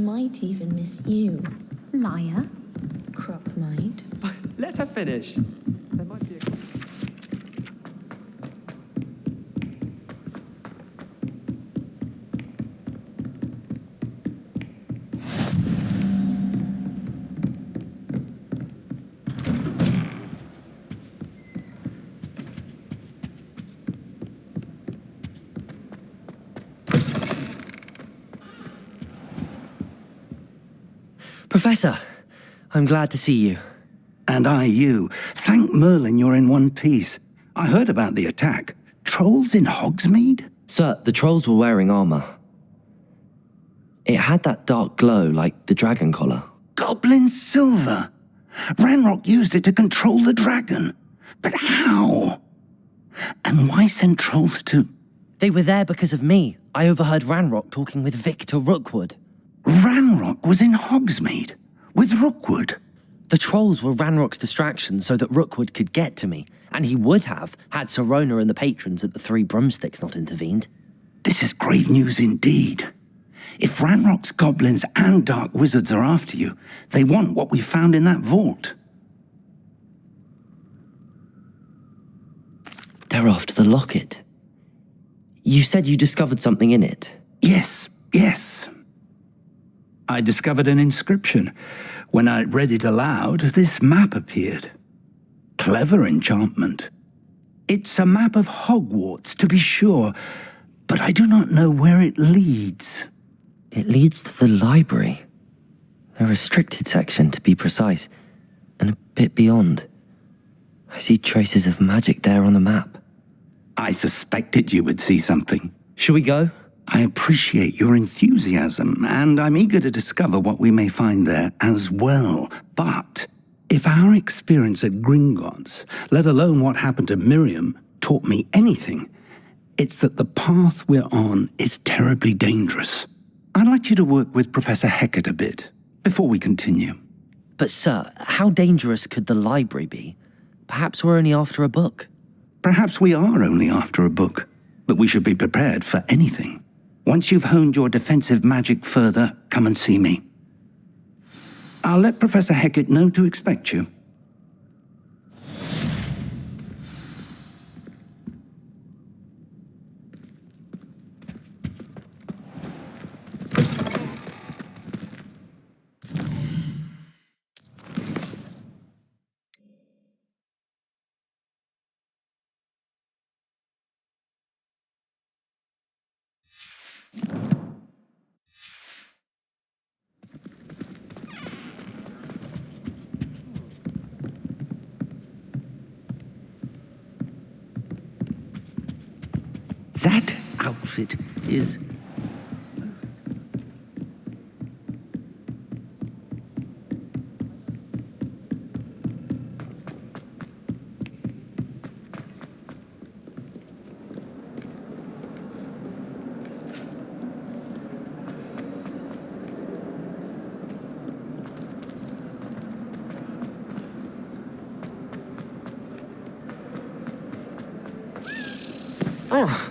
might even miss you. Liar. Croc might. Let her finish. There might be a... Professor, I'm glad to see you. And I you. Thank Merlin you're in one piece. I heard about the attack. Trolls in Hogsmeade? Sir, the trolls were wearing armor. It had that dark glow like the dragon collar. Goblin silver. Ranrock used it to control the dragon. But how? And why send trolls to... They were there because of me. I overheard Ranrock talking with Victor Rookwood. Ranrock was in Hogsmeade? With Rookwood? The trolls were Ranrock's distraction so that Rookwood could get to me, and he would have had Sirona and the patrons at the Three Broomsticks not intervened. This is grave news indeed. If Ranrock's goblins and dark wizards are after you, they want what we found in that vault. They're after the locket. You said you discovered something in it. Yes. I discovered an inscription. When I read it aloud, this map appeared. Clever enchantment. It's a map of Hogwarts, to be sure, but I do not know where it leads. It leads to the library. The restricted section, to be precise, and a bit beyond. I see traces of magic there on the map. I suspected you would see something. Shall we go? I appreciate your enthusiasm, and I'm eager to discover what we may find there as well. But if our experience at Gringotts, let alone what happened to Miriam, taught me anything, it's that the path we're on is terribly dangerous. I'd like you to work with Professor Hecat a bit, before we continue. But sir, how dangerous could the library be? Perhaps we're only after a book. Perhaps we are only after a book, but we should be prepared for anything. Once you've honed your defensive magic further, come and see me. I'll let Professor Hecat know to expect you. That outfit is... Oh.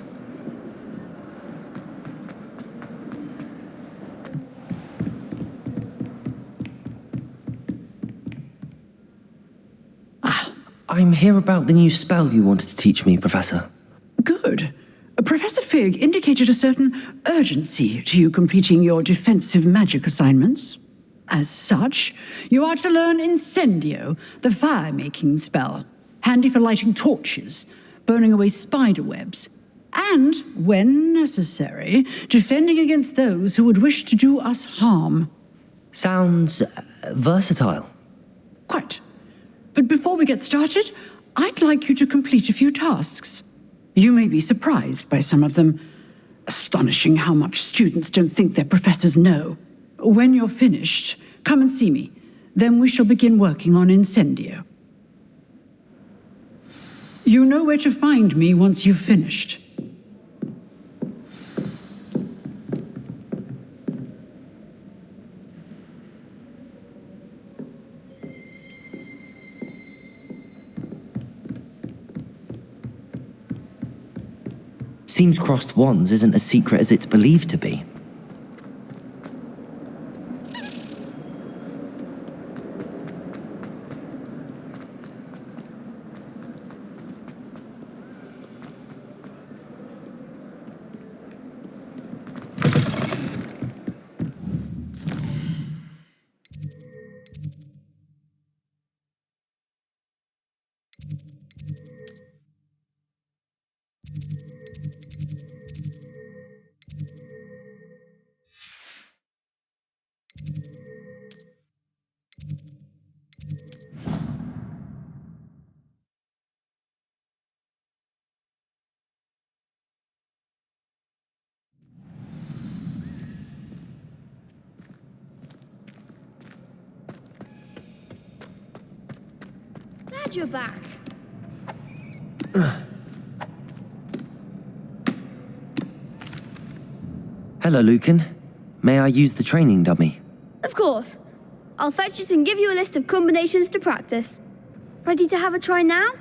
I'm here about the new spell you wanted to teach me, Professor. Good. Professor Fig indicated a certain urgency to you completing your defensive magic assignments. As such, you are to learn Incendio, the fire-making spell, handy for lighting torches, burning away spider webs, and, when necessary, defending against those who would wish to do us harm. Sounds versatile. Quite. But before we get started, I'd like you to complete a few tasks. You may be surprised by some of them. Astonishing how much students don't think their professors know. When you're finished, come and see me. Then we shall begin working on Incendio. You know where to find me once you've finished. Seems crossed wands isn't as secret as it's believed to be. Glad you're back. Hello, Lucan. May I use the training dummy? Of course. I'll fetch it and give you a list of combinations to practice. Ready to have a try now?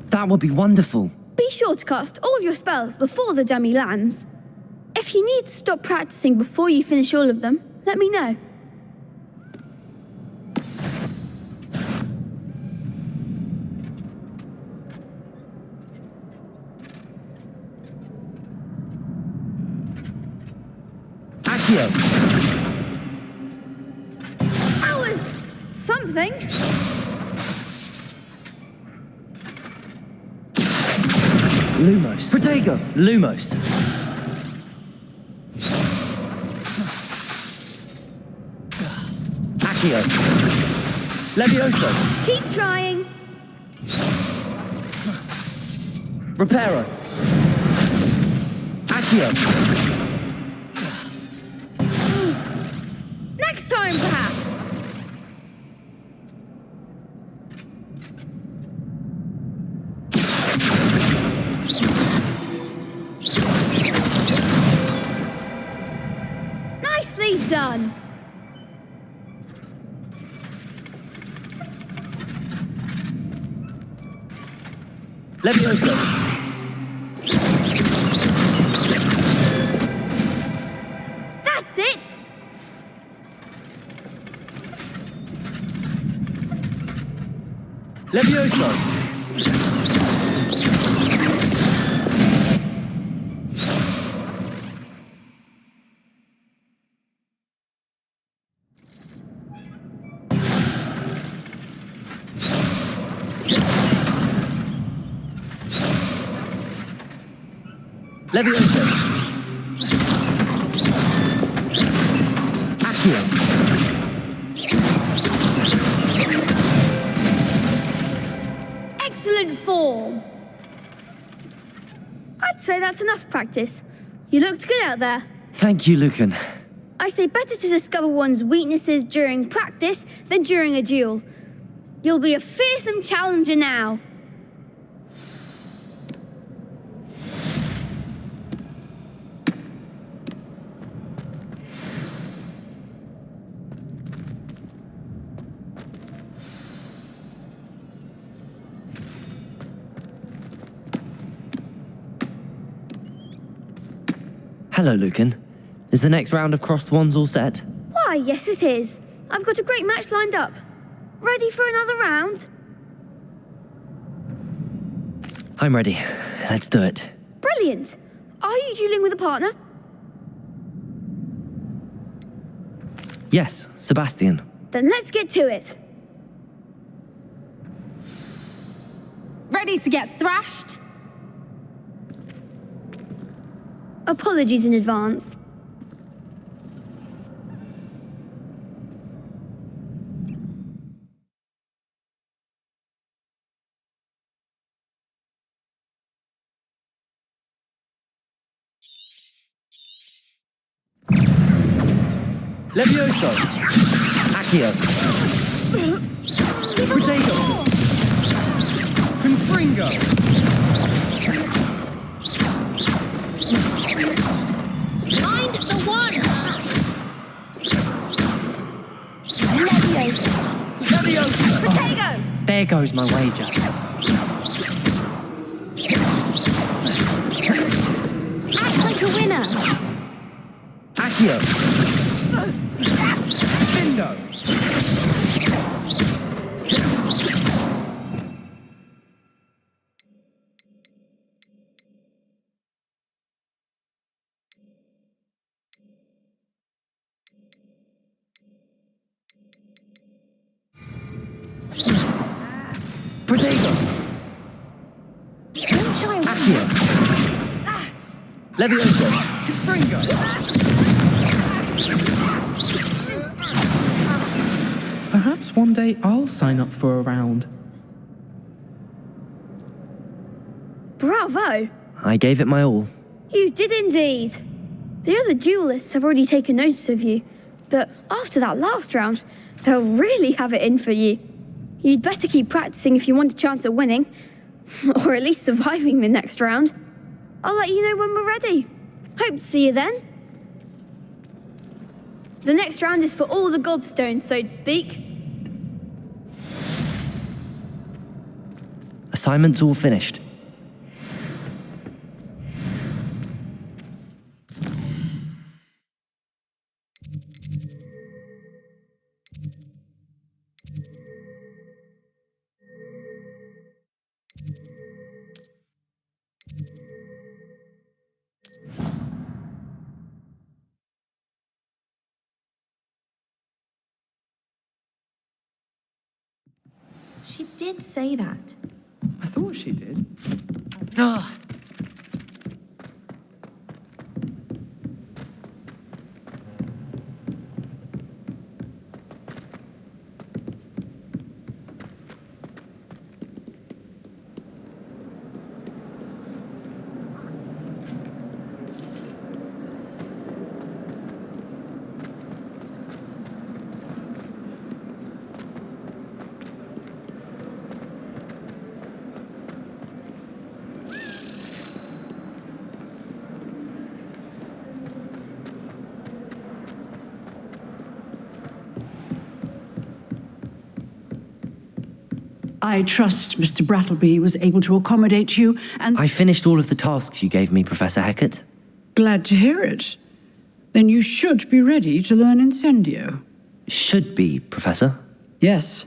That would be wonderful. Be sure to cast all your spells before the dummy lands. If you need to stop practicing before you finish all of them, let me know. Accio! That was something. Lumos. Protego! Lumos. Accio. Levioso. Keep trying. Reparo. Accio. Next time, perhaps. Nicely done. Levioso. That's it. Levioso. Levioso. Accio. Excellent form. I'd say that's enough practice. You looked good out there. Thank you, Lucan. I say better to discover one's weaknesses during practice than during a duel. You'll be a fearsome challenger now. Hello, Lucan. Is the next round of crossed wands all set? Why, yes it is. I've got a great match lined up. Ready for another round? I'm ready. Let's do it. Brilliant. Are you dueling with a partner? Yes, Sebastian. Then let's get to it. Ready to get thrashed? Apologies in advance. Levioso. Accio. Protego. Confringo. Find the one! Levioso. Protego! There goes my wager. Act like a winner! Accio. Bingo. Protego! Don't shy away. Accio! Levioso! Perhaps one day I'll sign up for a round. Bravo! I gave it my all. You did indeed. The other duelists have already taken notice of you, but after that last round, they'll really have it in for you. You'd better keep practicing if you want a chance at winning, or at least surviving the next round. I'll let you know when we're ready. Hope to see you then. The next round is for all the gobstones, so to speak. Assignment's all finished. She did say that. I thought she did. Ugh. I trust Mr. Brattleby was able to accommodate you, and I finished all of the tasks you gave me, Professor Hecat. glad to hear it. Then you should be ready to learn Incendio. Should be, Professor. Yes,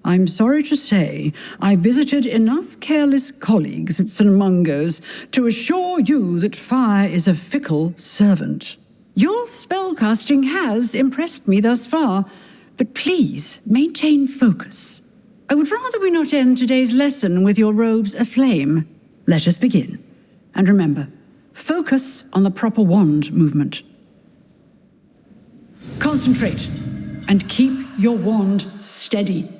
I'm sorry to say I visited enough careless colleagues at St. Mungo's to assure you that fire is a fickle servant. Your spellcasting has impressed me thus far, but please maintain focus. I would rather we not end today's lesson with your robes aflame. Let us begin. And remember, focus on the proper wand movement. Concentrate and keep your wand steady.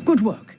Good work.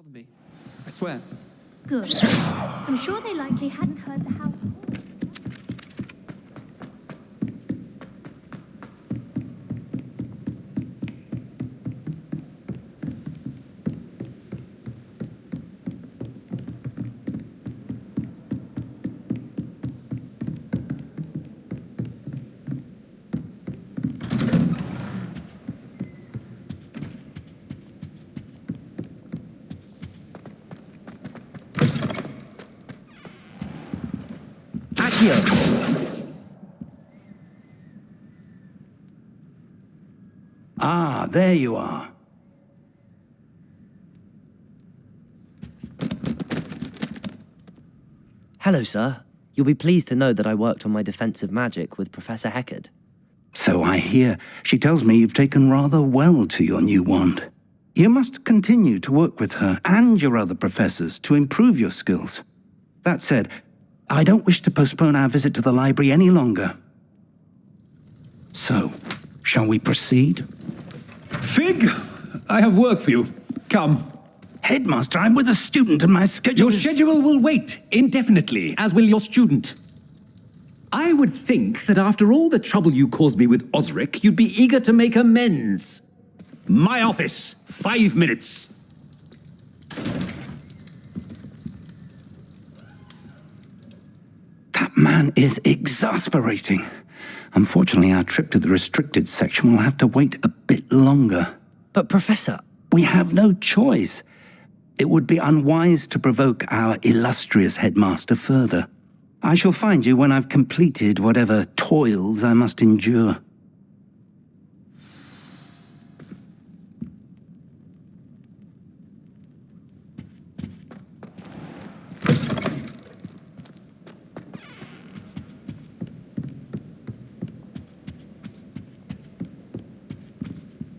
Bother me. I swear. Good. I'm sure they likely hadn't heard the house. Pinocchio! Ah, there you are. Hello, sir. You'll be pleased to know that I worked on my defensive magic with Professor Hecat. So I hear. She tells me you've taken rather well to your new wand. You must continue to work with her and your other professors to improve your skills. That said, I don't wish to postpone our visit to the library any longer. So, shall we proceed? Fig, I have work for you. Come. Headmaster, I'm with a student and my schedule Your schedule will wait indefinitely, as will your student. I would think that after all the trouble you caused me with Osric, you'd be eager to make amends. My office, 5 minutes. That man is exasperating. Unfortunately, our trip to the restricted section will have to wait a bit longer. But, Professor, We have no choice. It would be unwise to provoke our illustrious headmaster further. I shall find you when I've completed whatever toils I must endure.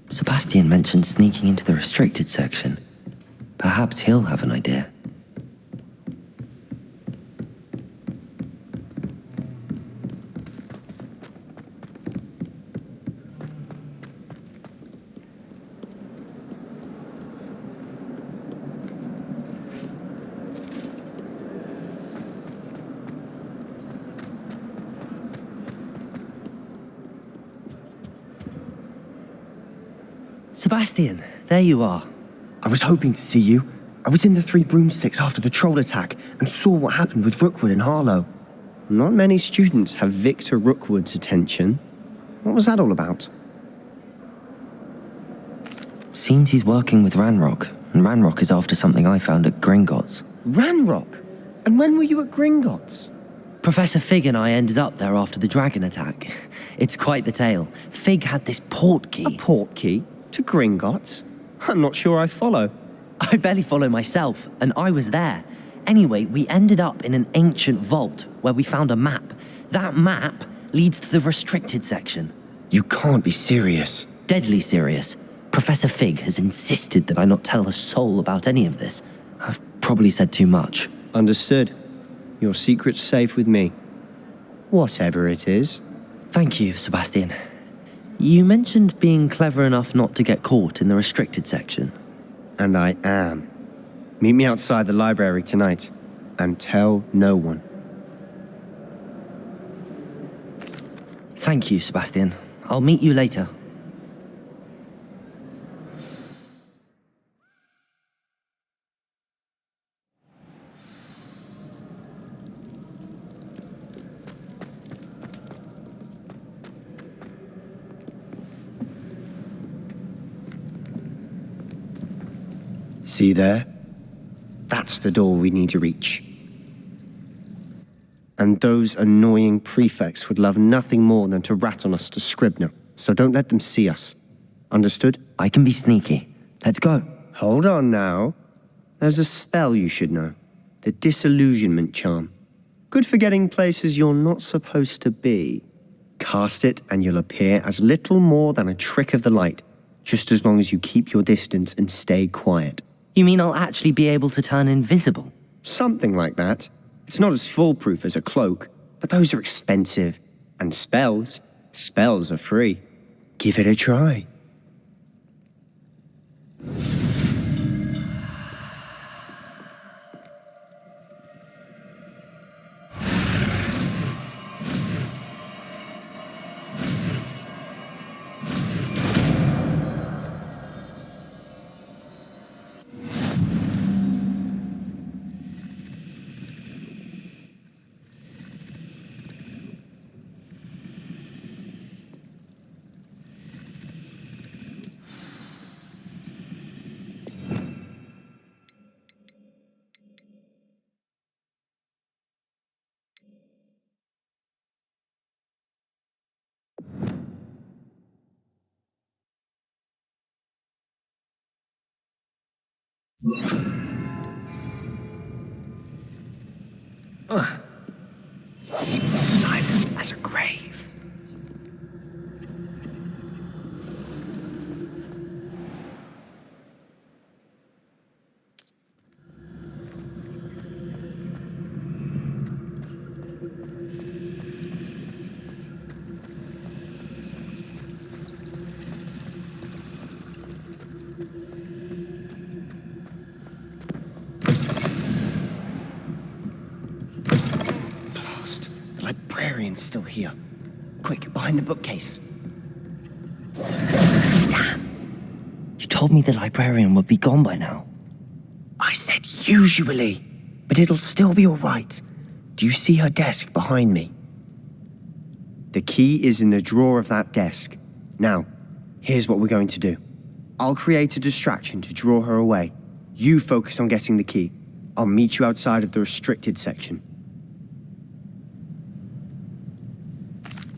Sebastian mentioned sneaking into the restricted section. Perhaps he'll have an idea. Sebastian, there you are. I was hoping to see you. I was in the Three Broomsticks after the troll attack and saw what happened with Rookwood and Harlow. Not many students have Victor Rookwood's attention. What was that all about? Seems he's working with Ranrock, and Ranrock is after something I found at Gringotts. Ranrock? And when were you at Gringotts? Professor Fig and I ended up there after the dragon attack. It's quite the tale. Fig had this port key. A port key? To Gringotts? I'm not sure I follow. I barely follow myself, and I was there. Anyway, we ended up in an ancient vault where we found a map. That map leads to the restricted section. You can't be serious. Deadly serious. Professor Fig has insisted that I not tell a soul about any of this. I've probably said too much. Understood. Your secret's safe with me. Whatever it is. Thank you, Sebastian. You mentioned being clever enough not to get caught in the restricted section. And I am. Meet me outside the library tonight, and tell no one. Thank you, Sebastian. I'll meet you later. See there? That's the door we need to reach. And those annoying prefects would love nothing more than to rat on us to Scribner, so don't let them see us. Understood? I can be sneaky. Let's go. Hold on now. There's a spell you should know. The Disillusionment Charm. Good for getting places you're not supposed to be. Cast it and you'll appear as little more than a trick of the light, just as long as you keep your distance and stay quiet. You mean I'll actually be able to turn invisible? Something like that. It's not as foolproof as a cloak, but those are expensive. And spells are free. Give it a try. Silent as a grave. Blast. The librarian's still here. Quick, behind the bookcase. You told me the librarian would be gone by now. I said usually, but it'll still be all right. Do you see her desk behind me? The key is in the drawer of that desk. Now, here's what we're going to do. I'll create a distraction to draw her away. You focus on getting the key. I'll meet you outside of the restricted section.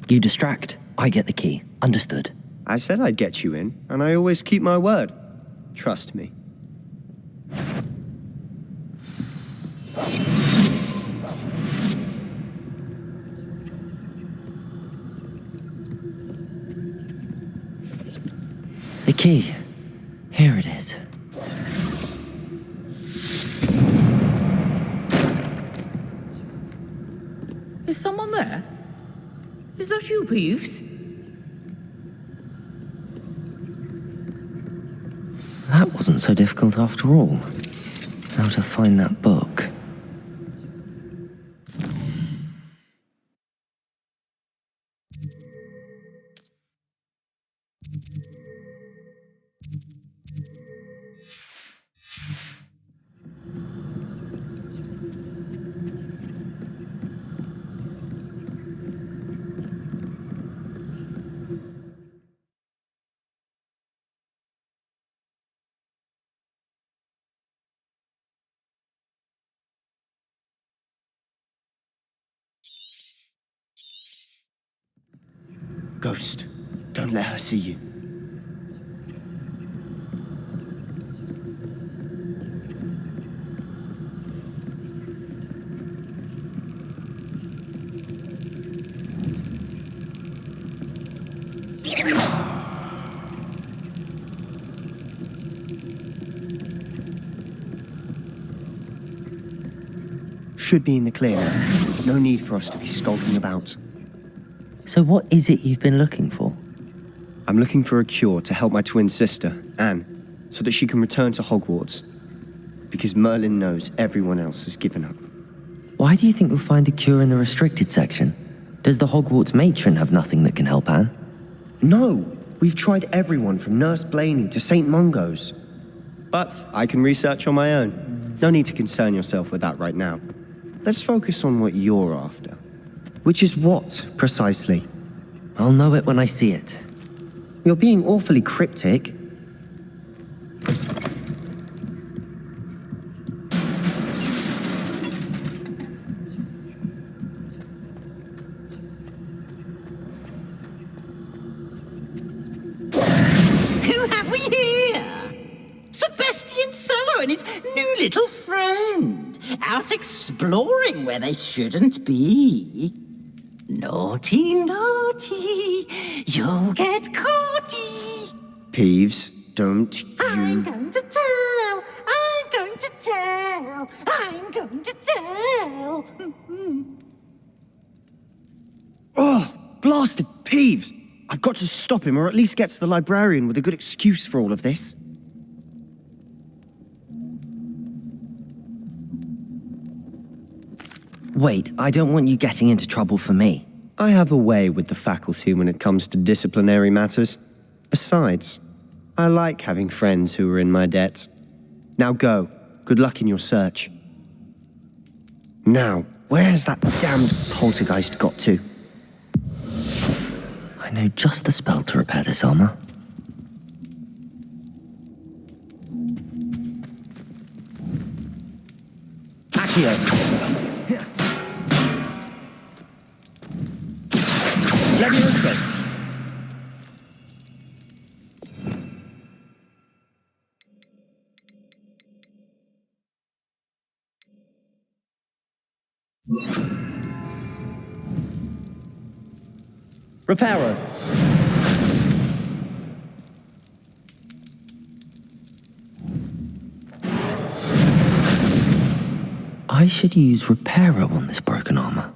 You distract, I get the key. Understood. I said I'd get you in, and I always keep my word. Trust me. The key. Here it is. Is someone there? Is that you, Peeves? That wasn't so difficult after all. How to find that book. Ghost, don't let her see you. Should be in the clear now. No need for us to be skulking about. So what is it you've been looking for? I'm looking for a cure to help my twin sister, Anne, so that she can return to Hogwarts. Because Merlin knows everyone else has given up. Why do you think we'll find a cure in the restricted section? Does the Hogwarts matron have nothing that can help Anne? No! We've tried everyone from Nurse Blaney to St. Mungo's. But I can research on my own. No need to concern yourself with that right now. Let's focus on what you're after. Which is what, precisely? I'll know it when I see it. You're being awfully cryptic. Who have we here? Sebastian Solo and his new little friend, out exploring where they shouldn't be. Naughty, naughty, you'll get caughty. Peeves, don't you... I'm going to tell, I'm going to tell, I'm going to tell. Oh, blasted Peeves! I've got to stop him, or at least get to the librarian with a good excuse for all of this. Wait, I don't want you getting into trouble for me. I have a way with the faculty when it comes to disciplinary matters. Besides, I like having friends who are in my debt. Now go. Good luck in your search. Now, where's that damned poltergeist got to? I know just the spell to repair this armor. Accio! Leviosa! Reparo. I should use Reparo on this broken armor.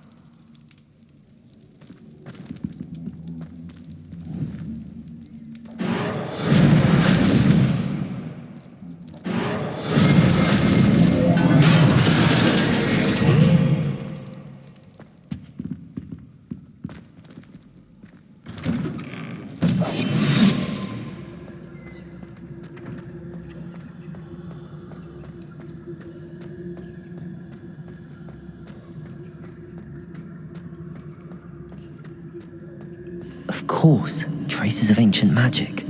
Of course, traces of ancient magic.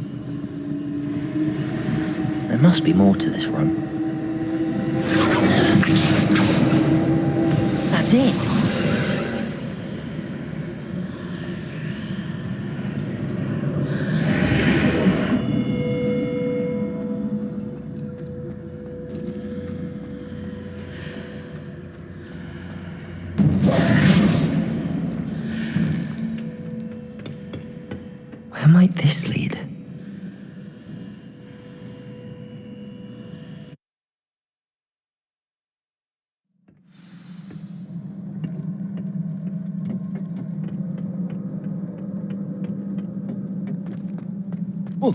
There must be more to this room. That's it! Where might this lead? Oh.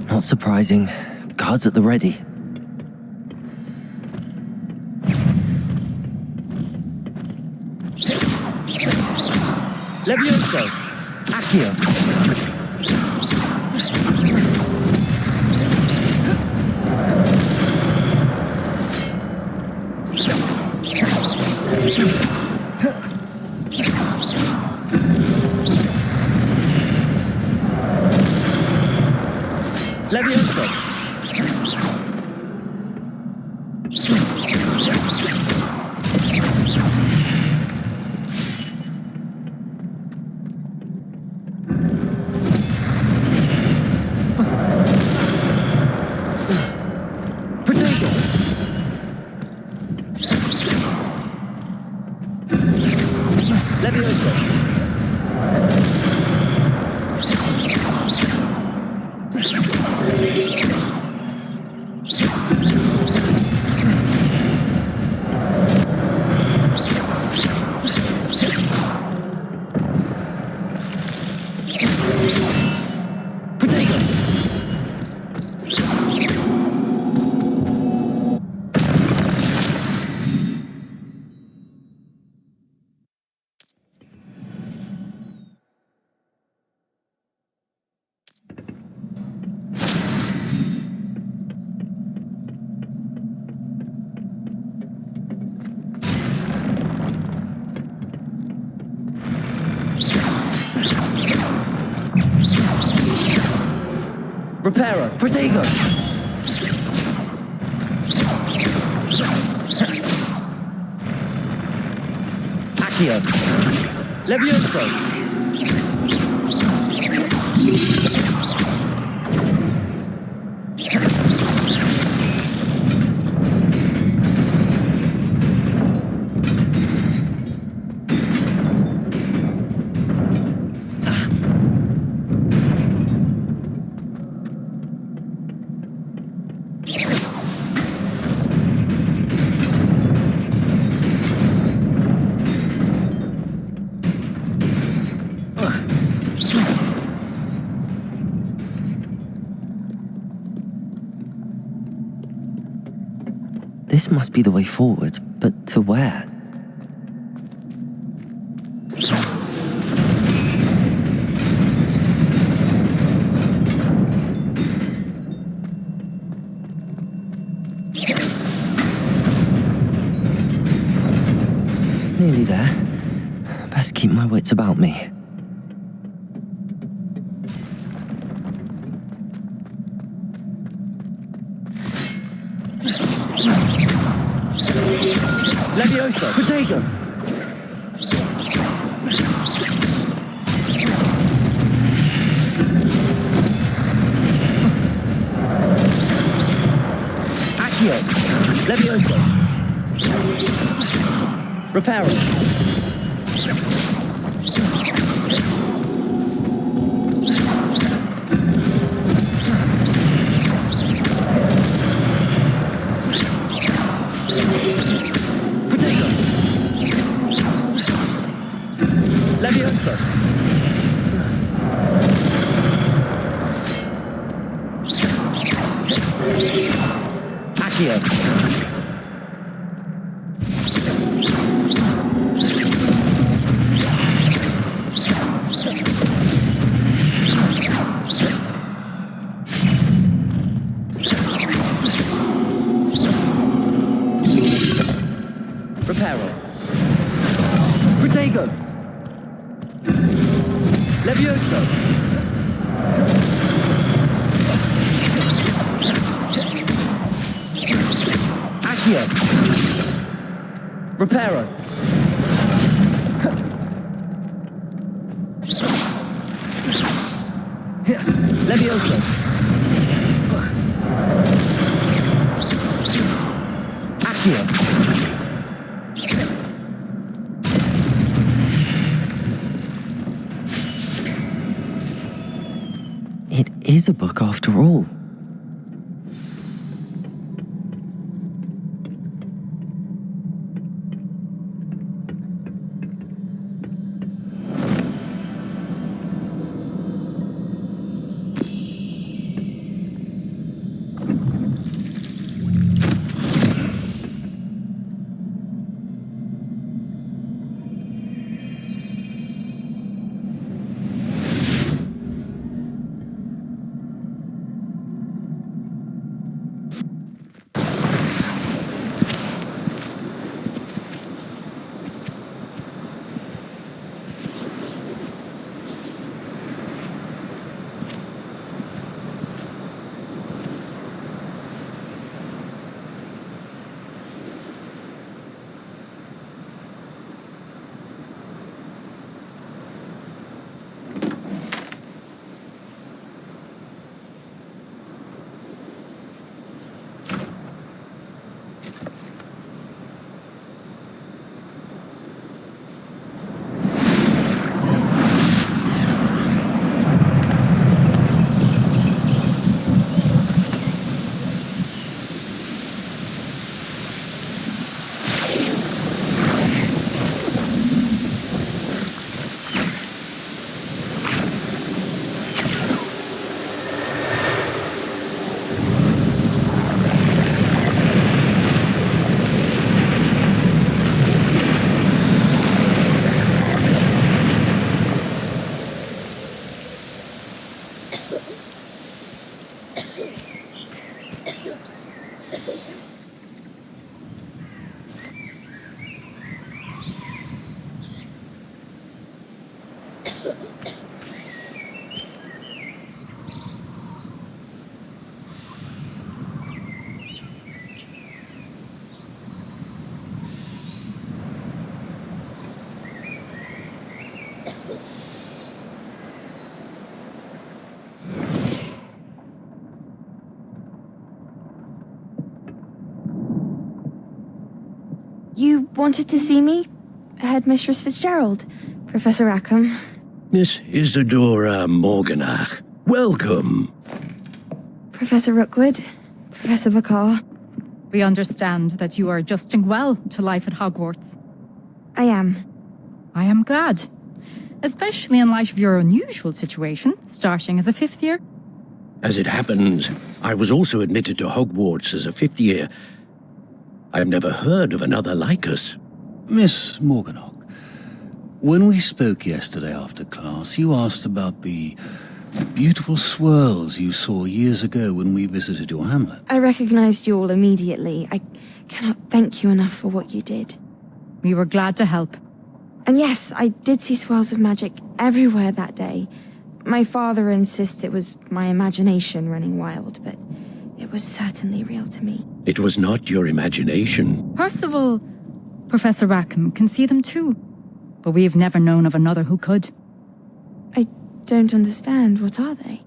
Not surprising. Guards at the ready. Levioso! Accio! Levioso! Protego! Levioso! Reparo, Protego! Accio! Levioso! This must be the way forward, but to where? Nearly there. Best keep my wits about me. Levioso! Protego! Accio. Levioso. Reparo. Protego. Levioso. Accio. Reparo. Protego. Levioso. Accio. Reparo. Levioso. Accio. It is a book after all. You wanted to see me? Headmistress Fitzgerald, Professor Rackham. Miss Isadora Morganach, welcome. Professor Rookwood, Professor Bakar. We understand that you are adjusting well to life at Hogwarts. I am. I am glad. Especially in light of your unusual situation, starting as a fifth year. As it happens, I was also admitted to Hogwarts as a fifth year. I've never heard of another like us. Miss Morganach, when we spoke yesterday after class, you asked about the beautiful swirls you saw years ago when we visited your hamlet. I recognized you all immediately. I cannot thank you enough for what you did. We were glad to help. And yes, I did see swirls of magic everywhere that day. My father insists it was my imagination running wild, but it was certainly real to me. It was not your imagination. Percival, Professor Rackham can see them too. but we've never known of another who could. I don't understand. What are they?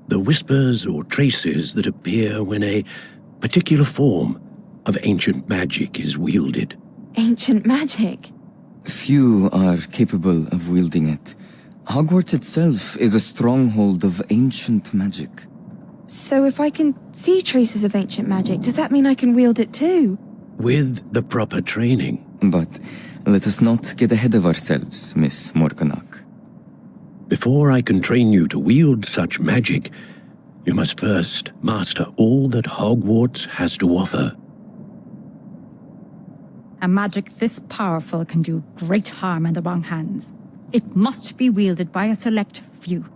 The whispers or traces that appear when a particular form of ancient magic is wielded. Ancient magic? Few are capable of wielding it. Hogwarts itself is a stronghold of ancient magic. So if I can see traces of ancient magic, does that mean I can wield it too? With the proper training. But let us not get ahead of ourselves, Miss Morganach. Before I can train you to wield such magic, you must first master all that Hogwarts has to offer. A magic this powerful can do great harm in the wrong hands. It must be wielded by a select few.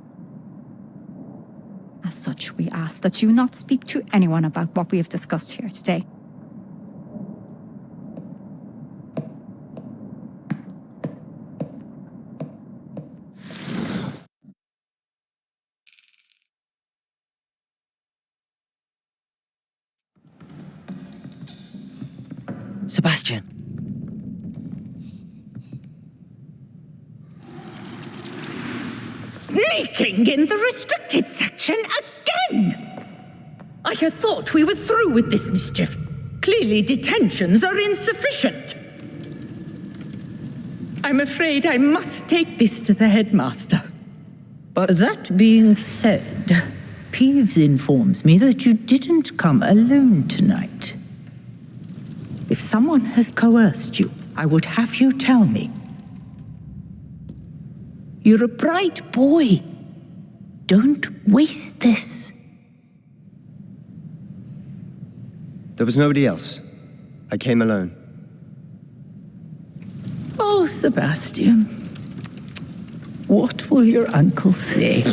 As such, we ask that you not speak to anyone about what we have discussed here today. Sebastian. Sneaking in the restricted section again! I had thought we were through with this mischief. Clearly detentions are insufficient. I'm afraid I must take this to the headmaster. But that being said, Peeves informs me that you didn't come alone tonight. If someone has coerced you, I would have you tell me. You're a bright boy. Don't waste this. There was nobody else. I came alone. Oh, Sebastian. What will your uncle say?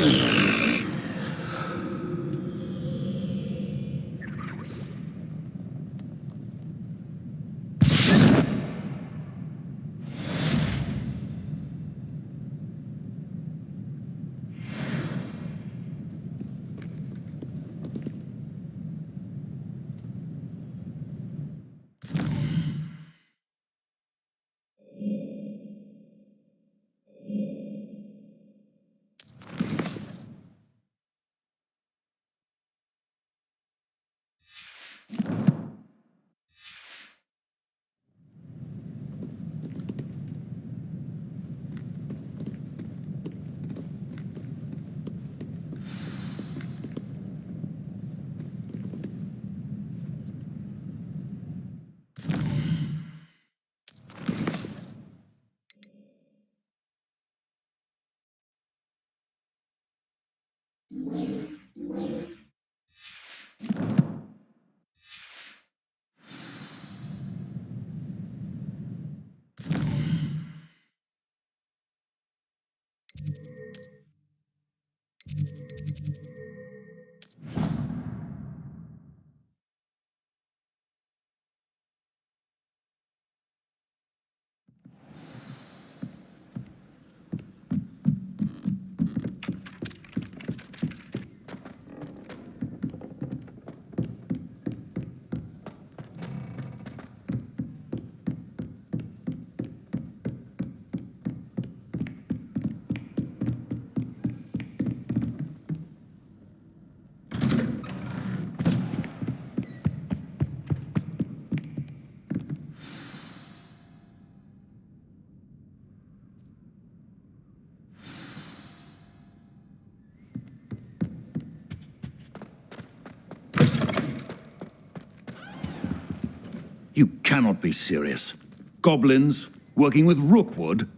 You cannot be serious. Goblins working with Rookwood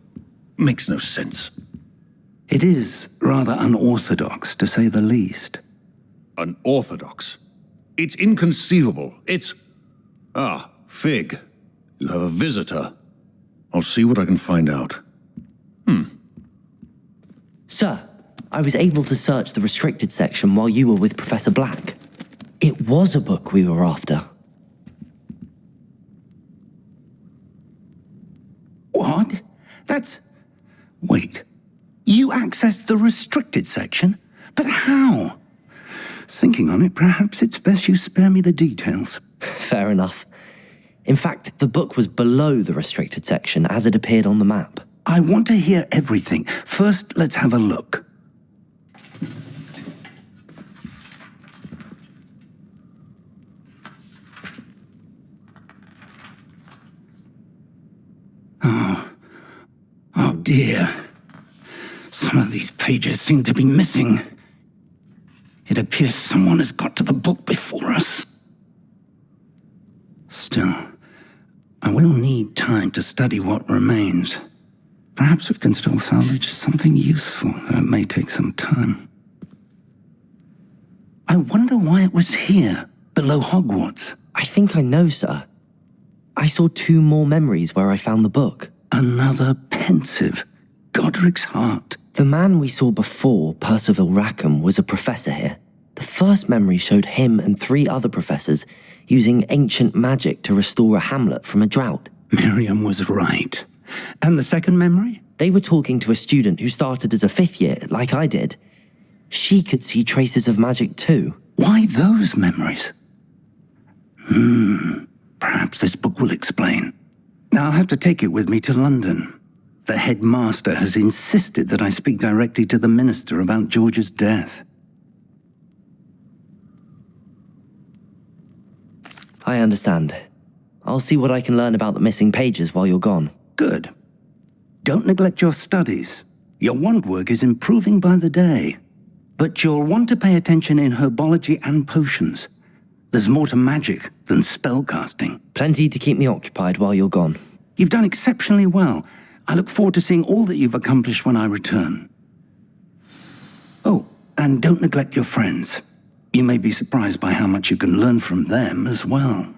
makes no sense. It is rather unorthodox, to say the least. Unorthodox? It's inconceivable. It's... Ah, Fig. You have a visitor. I'll see what I can find out. Sir, I was able to search the restricted section while you were with Professor Black. It was a book we were after. What? That's... Wait. You accessed the restricted section? But how? Thinking on it, perhaps it's best you spare me the details. Fair enough. In fact, the book was below the restricted section as it appeared on the map. I want to hear everything. First, let's have a look. Oh dear. Some of these pages seem to be missing. It appears someone has got to the book before us. Still, I will need time to study what remains. Perhaps we can still salvage something useful, though it may take some time. I wonder why it was here, below Hogwarts. I think I know, sir. I saw 2 more memories where I found the book. Another pensive. Godric's heart. The man we saw before, Percival Rackham, was a professor here. The first memory showed him and 3 other professors using ancient magic to restore a hamlet from a drought. Miriam was right. And the second memory? They were talking to a student who started as a 5th year, like I did. She could see traces of magic too. Why those memories? Perhaps this book will explain. I'll have to take it with me to London. The headmaster has insisted that I speak directly to the minister about George's death. I understand. I'll see what I can learn about the missing pages while you're gone. Good. Don't neglect your studies. Your wand work is improving by the day. But you'll want to pay attention in herbology and potions. There's more to magic than spellcasting. Plenty to keep me occupied while you're gone. You've done exceptionally well. I look forward to seeing all that you've accomplished when I return. Oh, and don't neglect your friends. You may be surprised by how much you can learn from them as well.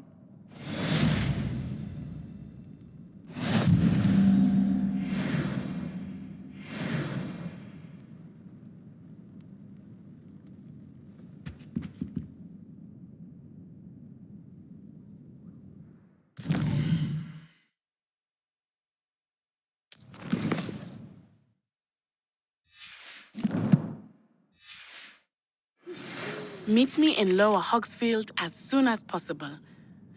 Meet me in Lower Hogsfield as soon as possible.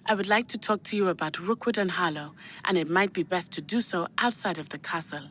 I would like to talk to you about Rookwood and Harlow, and it might be best to do so outside of the castle.